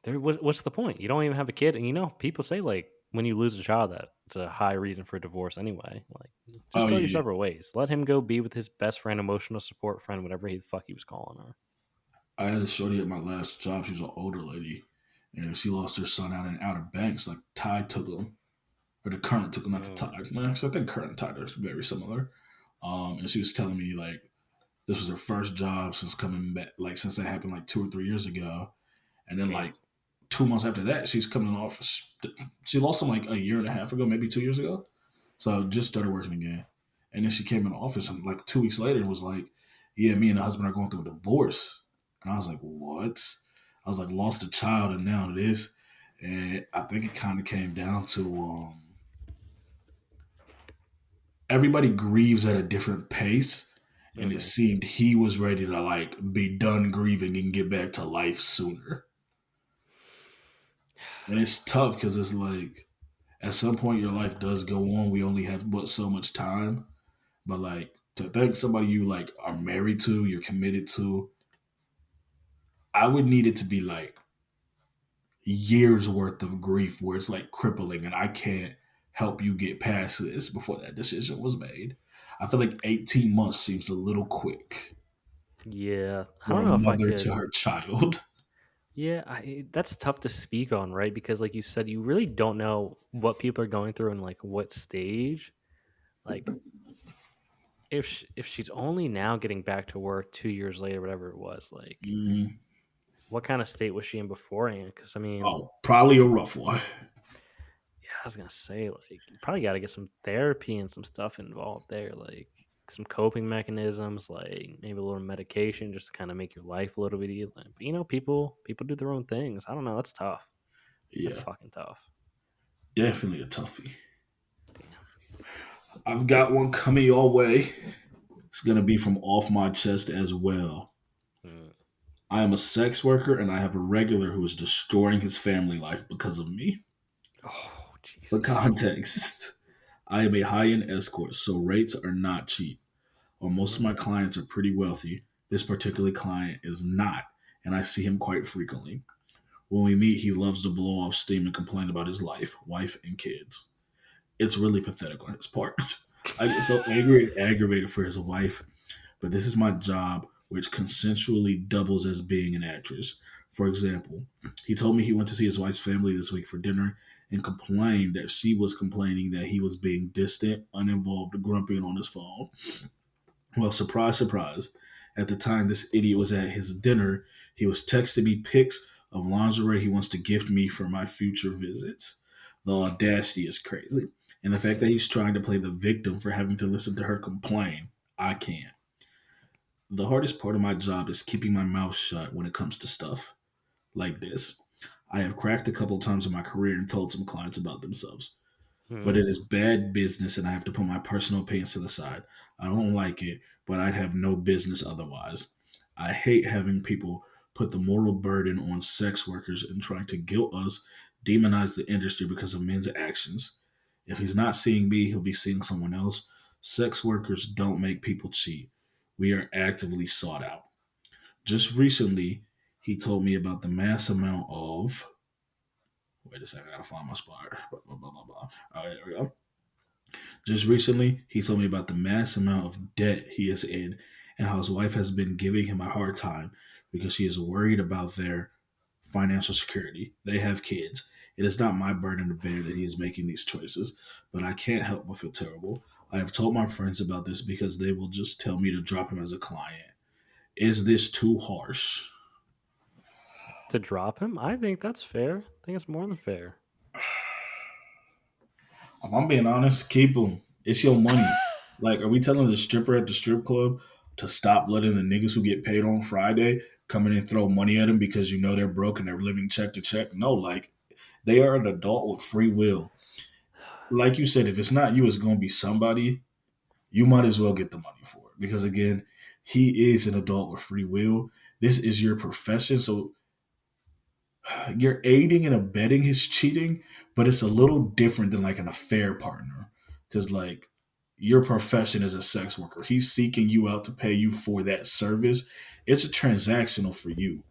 what's the point? You don't even have a kid. And people say, like, when you lose a child, that it's a high reason for divorce anyway. Like, just Oh go your yeah, separate ways. Let him go be with his best friend, emotional support friend, whatever the fuck he was calling her. I had a shorty at my last job. She was an older lady, and she lost her son out in Outer Banks. Like Ty took him. or the current took not the Mm, tide. Man, so I think current and tide are very similar. And she was telling me like this was her first job since coming back, like since that happened like 2 or 3 years ago. And then damn. like 2 months after that, she's coming off. She lost him like a year and a half ago, maybe 2 years ago. So I just started working again. And then she came in the office and like 2 weeks later was like, yeah, me and the husband are going through a divorce. And I was like, what? I was like, lost a child and now this. And I think it kind of came down to everybody grieves at a different pace. And it Mm-hmm. seemed he was ready to like be done grieving and get back to life sooner. And it's tough because it's like at some point your life does go on. We only have but so much time. But like to think somebody you like are married to, you're committed to, I would need it to be like years worth of grief where it's like crippling and I can't help you get past this before that decision was made. I feel like 18 months seems a little quick Yeah, I for don't a know if I mother to could. her child. Yeah, that's tough to speak on, right? Because, like you said, you really don't know what people are going through and like what stage. Like, if she's only now getting back to work 2 years later, whatever it was, like, Mhm. what kind of state was she in beforehand? Because I mean, Oh, probably a rough one. yeah, I was gonna say like you probably got to get some therapy and some stuff involved there, like some coping mechanisms, like maybe a little medication, just to kind of make your life a little bit easier. But people do their own things. I don't know. That's tough. That's Yeah, fucking tough. definitely a toughie. Damn. I've got one coming your way. It's going to be from off my chest as well. Mm. I am a sex worker and I have a regular who is destroying his family life because of me. Oh For Jesus. context, I am a high end escort, so rates are not cheap. While most of Mm. my clients are pretty wealthy, this particular client is not, and I see him quite frequently. When we meet, he loves to blow off steam and complain about his life, wife, and kids. It's really pathetic on his part. I get so angry and aggravated for his wife, but this is my job, which consensually doubles as being an actress. For example, he told me he went to see his wife's family this week for dinner and complained that she was complaining that he was being distant, uninvolved, grumpy, and on his phone. Well, surprise, surprise. At the time this idiot was at his dinner, he was texting me pics of lingerie he wants to gift me for my future visits. The audacity is crazy. And the fact that he's trying to play the victim for having to listen to her complain, I can't. The hardest part of my job is keeping my mouth shut when it comes to stuff like this. I have cracked a couple times in my career and told some clients about themselves, but Mm. it is bad business and I have to put my personal opinions to the side. I don't like it, but I'd have no business otherwise. I hate having people put the moral burden on sex workers and trying to guilt us, demonize the industry because of men's actions. If he's not seeing me, he'll be seeing someone else. Sex workers don't make people cheat. We are actively sought out. Just recently, he told me about the mass amount of. Wait a second, I gotta find my spot. Blah, blah, blah, blah, blah. All right, there we go. Just recently, he told me about the mass amount of debt he is in and how his wife has been giving him a hard time because she is worried about their financial security. They have kids. It is not my burden to bear that he is making these choices, but I can't help but feel terrible. I have told my friends about this because they will just tell me to drop him as a client. Is this too harsh? To drop him, I think that's fair. I think it's more than fair. If I'm being honest, keep him. It's your money. Like, are we telling the stripper at the strip club to stop letting the niggas who get paid on Friday come in and throw money at them because you know they're broke and they're living check to check? No, like, they are an adult with free will. Like you said, if it's not you, it's going to be somebody. You might as well get the money for it because, again, he is an adult with free will. This is your profession. So you're aiding and abetting his cheating, but it's a little different than like an affair partner. Because like your profession is a sex worker. He's seeking you out to pay you for that service. It's a transactional for you.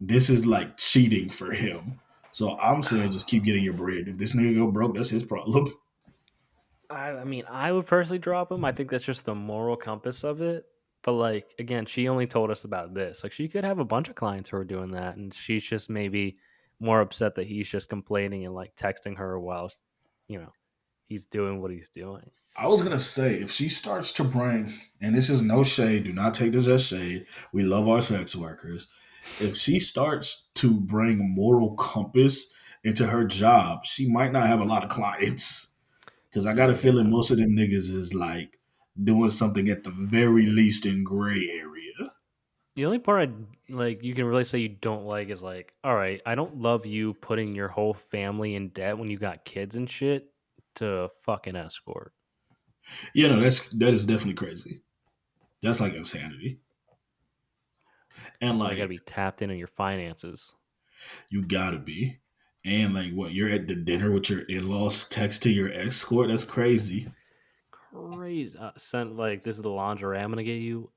This is like cheating for him. So I'm saying just keep getting your bread. If this nigga go broke, that's his problem. I mean, I would personally drop him. I think that's just the moral compass of it. But like again, she only told us about this. Like she could have a bunch of clients who are doing that, and she's just maybe more upset that he's just complaining and like texting her while, you know. he's doing what he's doing. I was gonna say if she starts to bring, and this is no shade, do not take this as shade. We love our sex workers. If she starts to bring moral compass into her job, she might not have a lot of clients. Because I got a feeling Yeah. most of them niggas is like doing something at the very least in gray area. The only part I like you can really say you don't like is like, all right, I don't love you putting your whole family in debt when you got kids and shit to fucking escort. You know, that is definitely crazy. That's like insanity. And That's why you gotta like be tapped in on your finances. you gotta be. And like what, you're at the dinner with your in-laws text to your escort? That's crazy. Crazy. Sent like this is the lingerie I'm gonna get you.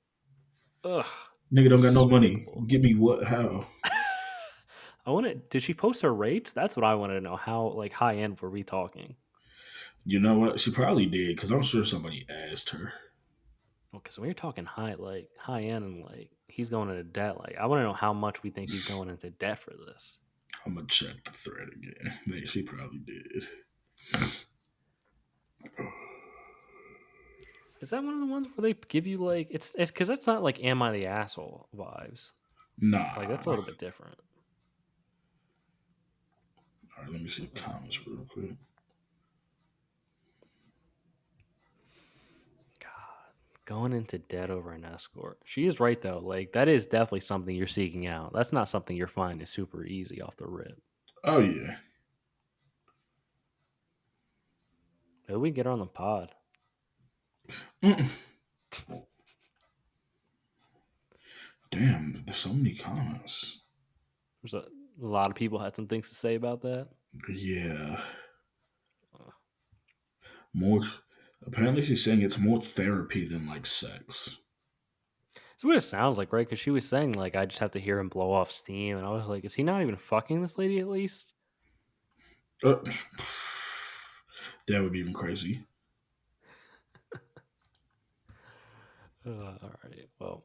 Ugh, Nigga don't got no money. despicable. Give me what? How? I want to. Did she post her rates? That's what I want to know. How like high end were we talking? You know what? She probably did because I'm sure somebody asked her. Because when you're talking high end, and like he's going into debt, like I want to know how much we think he's going into debt for this. I'm gonna check the thread again. She probably did. Is that one of the ones where they give you like it's because that's not like am I the asshole vibes? Like that's a Nah. little bit different. All right, let me see the comments real quick. God, going into debt over an escort. She is right though. Like that is definitely something you're seeking out. That's not something you're finding super easy off the rip. Oh yeah. Maybe we get her on the pod. Mm. Damn, there's so many comments. There's a lot of people had some things to say about that. Yeah. Uh, More apparently she's saying it's more therapy than like sex. That's what it sounds like, right? Because she was saying like I just have to hear him blow off steam, and I was like, is he not even fucking this lady at least? Uh, that would be even crazy. All right. Well,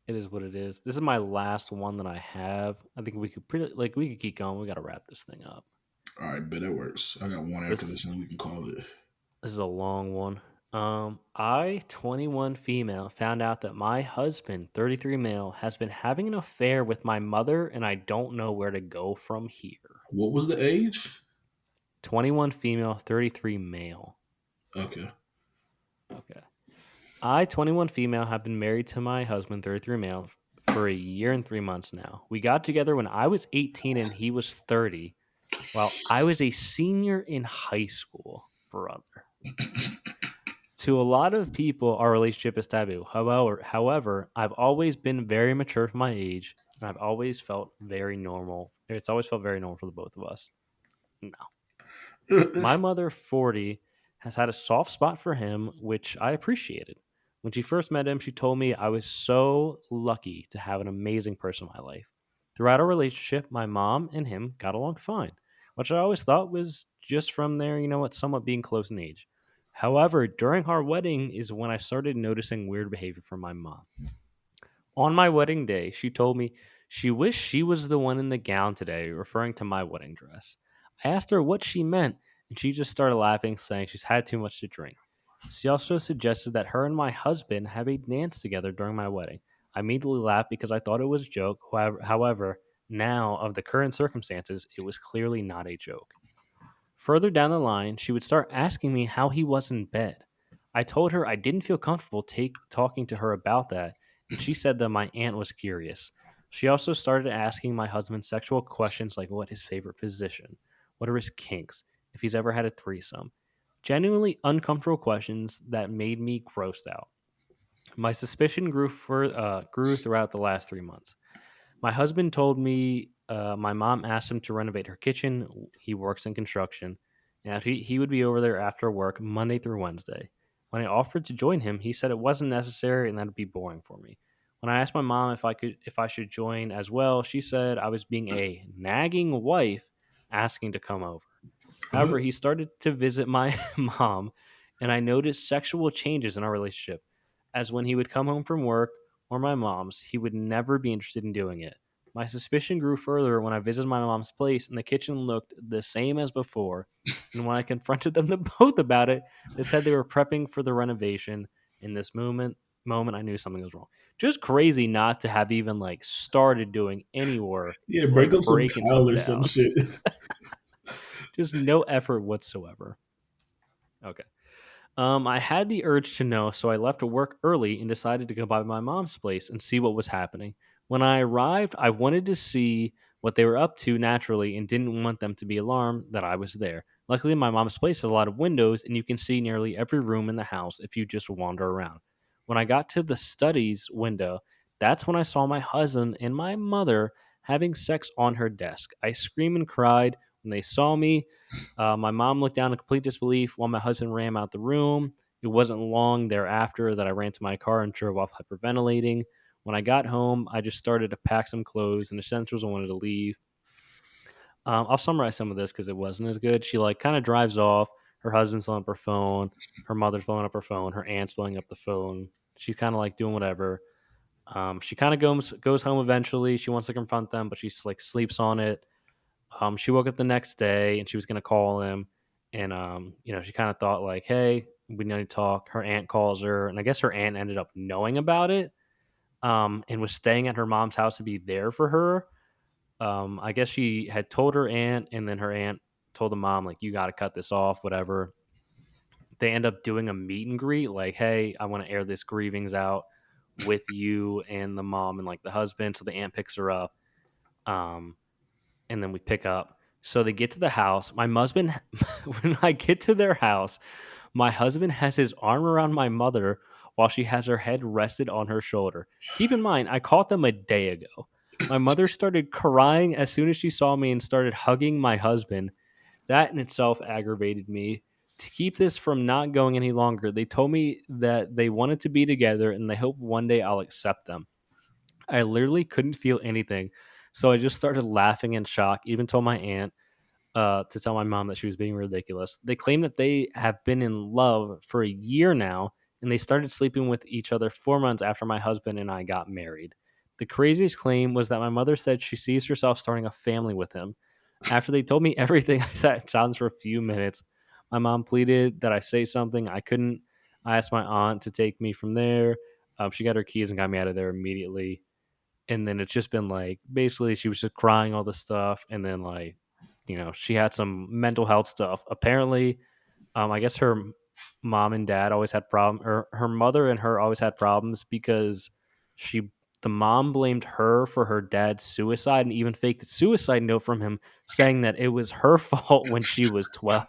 it is what it is. This is my last one that I have. I think we could we could keep going. We got to wrap this thing up. All right, bet that works. I got one after This this and then we can call it. this is a long one. I 21 female found out that my husband 33 male has been having an affair with my mother, and I don't know where to go from here. What was the age? 21 female, 33 male. Okay. Okay. I, 21 female, have been married to my husband, 33 male, for a year and 3 months now. We got together when I was 18 and he was 30, while I was a senior in high school, brother. To a lot of people, our relationship is taboo. However, I've always been very mature for my age, and I've always felt very normal. It's always felt very normal for the both of us. No. My mother, 40, has had a soft spot for him, which I appreciated. When she first met him, she told me I was so lucky to have an amazing person in my life. Throughout our relationship, my mom and him got along fine, which I always thought was just from their, somewhat being close in age. However, during our wedding is when I started noticing weird behavior from my mom. On my wedding day, she told me she wished she was the one in the gown today, referring to my wedding dress. I asked her what she meant, and she just started laughing, saying she's had too much to drink. She also suggested that her and my husband have a dance together during my wedding. I immediately laughed because I thought it was a joke. However, now, of the current circumstances, it was clearly not a joke. Further down the line, she would start asking me how he was in bed. I told her I didn't feel comfortable talking to her about that, and she said that my aunt was curious. She also started asking my husband sexual questions like what his favorite position, what are his kinks, if he's ever had a threesome. Genuinely uncomfortable questions that made me grossed out. My suspicion grew throughout the last 3 months. My husband told me my mom asked him to renovate her kitchen. He works in construction. And he would be over there after work Monday through Wednesday. When I offered to join him, he said it wasn't necessary and that'd be boring for me. When I asked my mom if I should join as well, she said I was being a nagging wife asking to come over. However, he started to visit my mom, and I noticed sexual changes in our relationship. As when he would come home from work or my mom's, he would never be interested in doing it. My suspicion grew further when I visited my mom's place and the kitchen looked the same as before. And when I confronted them both about it, they said they were prepping for the renovation. In this moment I knew something was wrong. Just crazy not to have even like started doing any work, Yeah, break like up some breaking stuff tile or some down. shit. Just no effort whatsoever. Okay. I had the urge to know, so I left work early and decided to go by my mom's place and see what was happening. When I arrived, I wanted to see what they were up to naturally and didn't want them to be alarmed that I was there. Luckily, my mom's place has a lot of windows and you can see nearly every room in the house if you just wander around. When I got to the studies window, that's when I saw my husband and my mother having sex on her desk. I screamed and cried when they saw me. My mom looked down in complete disbelief while my husband ran out the room. It wasn't long thereafter that I ran to my car and drove off hyperventilating. When I got home, I just started to pack some clothes and essentials and wanted to leave. I'll summarize some of this because it wasn't as good. She like kind of drives off. Her husband's blowing up her phone. Her mother's blowing up her phone. Her aunt's blowing up the phone. She's kind of like doing whatever. She kind of goes home eventually. She wants to confront them, but she's like sleeps on it. She woke up the next day and she was going to call him. And, she kind of thought, like, hey, we need to talk. Her aunt calls her. And I guess her aunt ended up knowing about it and was staying at her mom's house to be there for her. I guess she had told her aunt, and then her aunt told the mom, like, you got to cut this off, whatever. They end up doing a meet and greet, like, hey, I want to air this grievings out with you and the mom and like the husband. So the aunt picks her up. Um, and then we pick up. So they get to the house. My husband, when I get to their house, my husband has his arm around my mother while she has her head rested on her shoulder. Keep in mind, I caught them a day ago. My mother started crying as soon as she saw me and started hugging my husband. That in itself aggravated me. To keep this from not going any longer, they told me that they wanted to be together and they hope one day I'll accept them. I literally couldn't feel anything. So I just started laughing in shock, even told my aunt to tell my mom that she was being ridiculous. They claim that they have been in love for a year now, and they started sleeping with each other 4 months after my husband and I got married. The craziest claim was that my mother said she sees herself starting a family with him. After they told me everything, I sat in silence for a few minutes. My mom pleaded that I say something. I couldn't. I asked my aunt to take me from there. She got her keys and got me out of there immediately. And then it's just been like basically she was just crying all this stuff, and then like she had some mental health stuff. Apparently, I guess her mom and dad always had problem, or her mother and her always had problems because she the mom blamed her for her dad's suicide and even faked a suicide note from him saying that it was her fault when she was 12.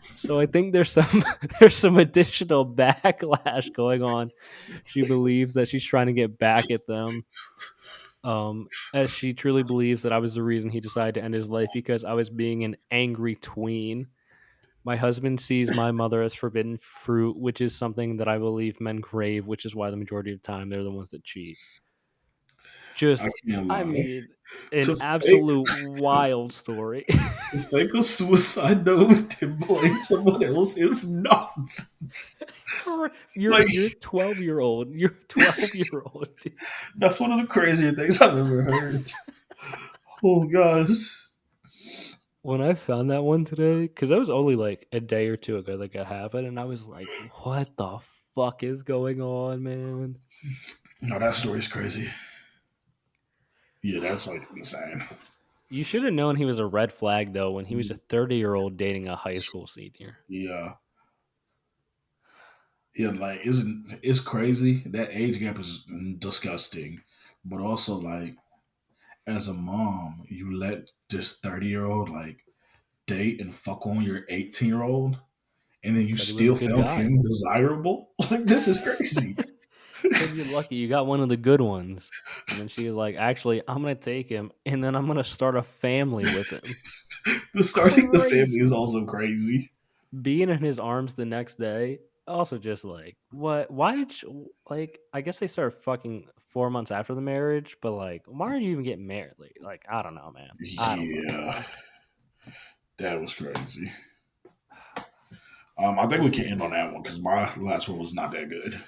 So I think there's some there's some additional backlash going on. She believes that she's trying to get back at them, as she truly believes that I was the reason he decided to end his life because I was being an angry tween. My husband sees my mother as forbidden fruit, which is something that I believe men crave, which is why the majority of the time they're the ones that cheat. I Just, can't I lie. mean, an To fake, absolute wild story. to fake a suicide note and blame someone else is nonsense. you're Like, you're 12-year old. You're 12-year-old. that's one of the crazier things I've ever heard. Oh gosh. When I found that one today, because that was only like a day or two ago that got happened, and I was like, what the fuck is going on, man? No, that story's crazy. Yeah, that's like insane. You should have known he was a red flag, though, when he was a 30-year-old dating a high school senior. Yeah. Yeah, like it's crazy. That age gap is disgusting. But also like as a mom, you let this 30-year-old like date and fuck on your 18-year-old and then you Said he was a still good found guy. him desirable? Like this is crazy. Said you're lucky you got one of the good ones. And then she was like, actually, I'm going to take him, and then I'm going to start a family with him. The starting the family is Crazy. also crazy. Being in his arms the next day, also just like, what? Why did you, like, I guess they started fucking 4 months after the marriage, but like, why are you even getting married? Like, I don't know, man. I don't know, Yeah, man. that was crazy. I think we Listen, can end on that one because my last one was not that good.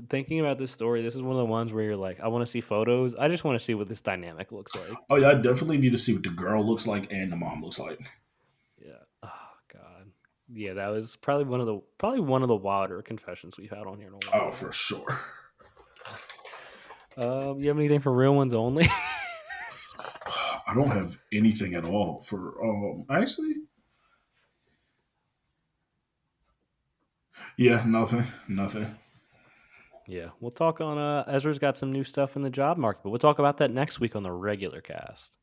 thinking about this story, this is one of the ones where you're like, I want to see photos. I just want to see what this dynamic looks like. Oh yeah, I definitely need to see what the girl looks like and the mom looks like. Yeah. Oh God. Yeah, that was probably one of the wilder confessions we've had on here in a Oh, while. for sure. You have anything for real ones only? I don't have anything at all for actually. Yeah, nothing. Yeah, we'll talk on. Ezra's got some new stuff in the job market, but we'll talk about that next week on the regular cast.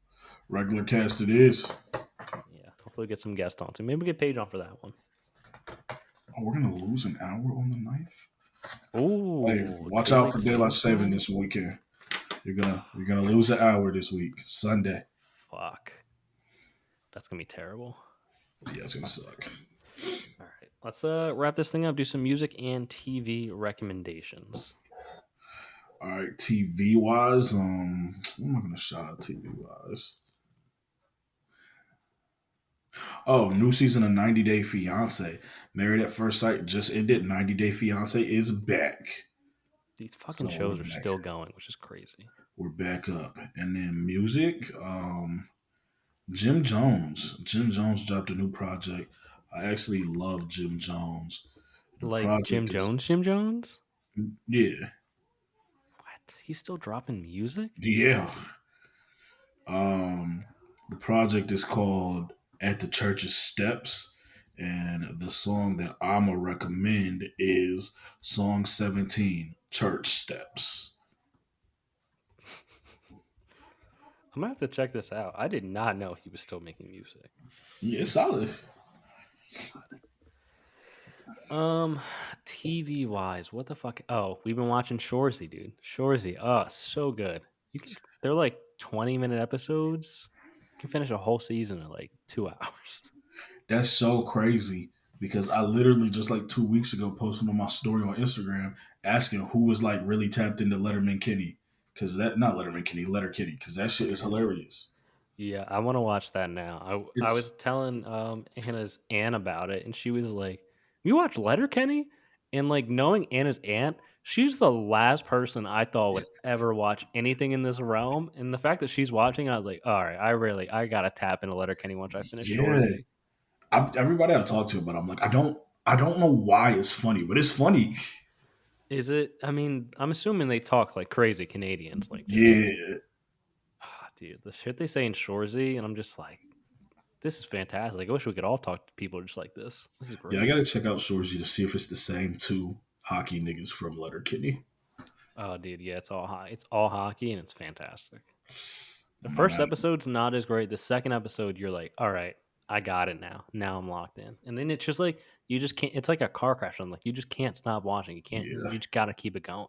Regular cast it is. Yeah, hopefully get some guests on too. Maybe get Paige on for that one. Oh, we're gonna lose an hour on the ninth. Hey, Ooh, watch out daylight for daylight savings saving time. this weekend. You're gonna lose an hour this week, Sunday. Fuck, that's gonna be terrible. Yeah, it's gonna suck. All right, let's wrap this thing up. Do some music and TV recommendations. All right, TV wise, what am I gonna shout out TV wise? Oh, new season of 90 Day Fiance. Married at First Sight just ended. 90 Day Fiance is back. These fucking So we're shows are back. still going, which is crazy. We're back up. And then music, Jim Jones. Jim Jones dropped a new project. I actually love Jim Jones. The Like Jim project is Jones. Jim Jones. yeah. What? He's still dropping music? Yeah. Um the project is called At the Church's Steps. And the song that I'ma recommend is song 17, Church Steps. I'm gonna have to check this out. I did not know he was still making music. Yeah, it's solid. Um, TV wise, what the fuck? Oh, we've been watching Shorzy, dude. Shorzy, oh, so good. They're like 20-minute episodes. You can finish a whole season in like 2 hours. That's so crazy because I literally just like 2 weeks ago posted on my story on Instagram asking who was like really tapped into Letterman Kenny. Cause that not Letterman Kenny, Letter Kenny, because that shit is hilarious. Yeah, I want to watch that now. I It's was telling Anna's aunt about it, and she was like, "You watch Letterkenny?" And like knowing Anna's aunt, she's the last person I thought would ever watch anything in this realm. And the fact that she's watching, I was like, "All right, I gotta tap into Letterkenny once I finish yeah. Shorzy." Everybody I talk to, but I'm like, I don't know why it's funny, but it's funny. Is it? I mean, I'm assuming they talk like crazy Canadians, like just, Yeah. dude, the shit they say in Shorzy, and I'm just like, this is fantastic. I wish we could all talk to people just like this. This is Yeah, I great. gotta check out Shorzy to see if it's the same two hockey niggas from Letter Kenny. Oh, dude, yeah, it's all hockey, and it's fantastic. The My first man. episode's not as great. The second episode, you're like, all right, I got it now. Now I'm locked in. And then it's just like you just can't. It's like a car crash. I'm like, you just can't stop watching. You can't. Yeah. You just got to keep it going.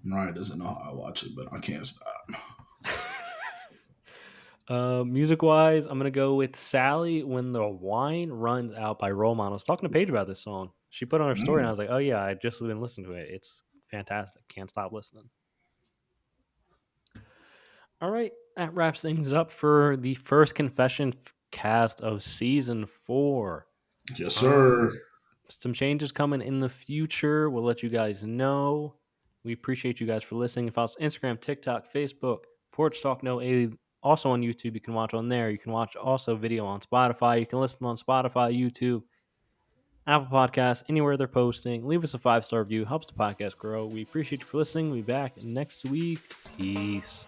Mariah doesn't know how I watch it, but I can't stop. Music wise, I'm gonna go with Sally When the Wine Runs Out by Roman. I was talking to Paige about this song. She put on her story, and I Mm. was like, oh yeah, I just been listening to it. It's fantastic. Can't stop listening. All right, that wraps things up for the first confession cast of season 4. Yes, Um, sir. some changes coming in the future. We'll let you guys know. We appreciate you guys for listening. Follow us on Instagram, TikTok, Facebook, Porch Talk No A. Also on YouTube, you can watch on there. You can watch also video on Spotify. You can listen on Spotify, YouTube, Apple Podcasts, anywhere they're posting. Leave us a 5-star review. Helps the podcast grow. We appreciate you for listening. We'll be back next week. Peace.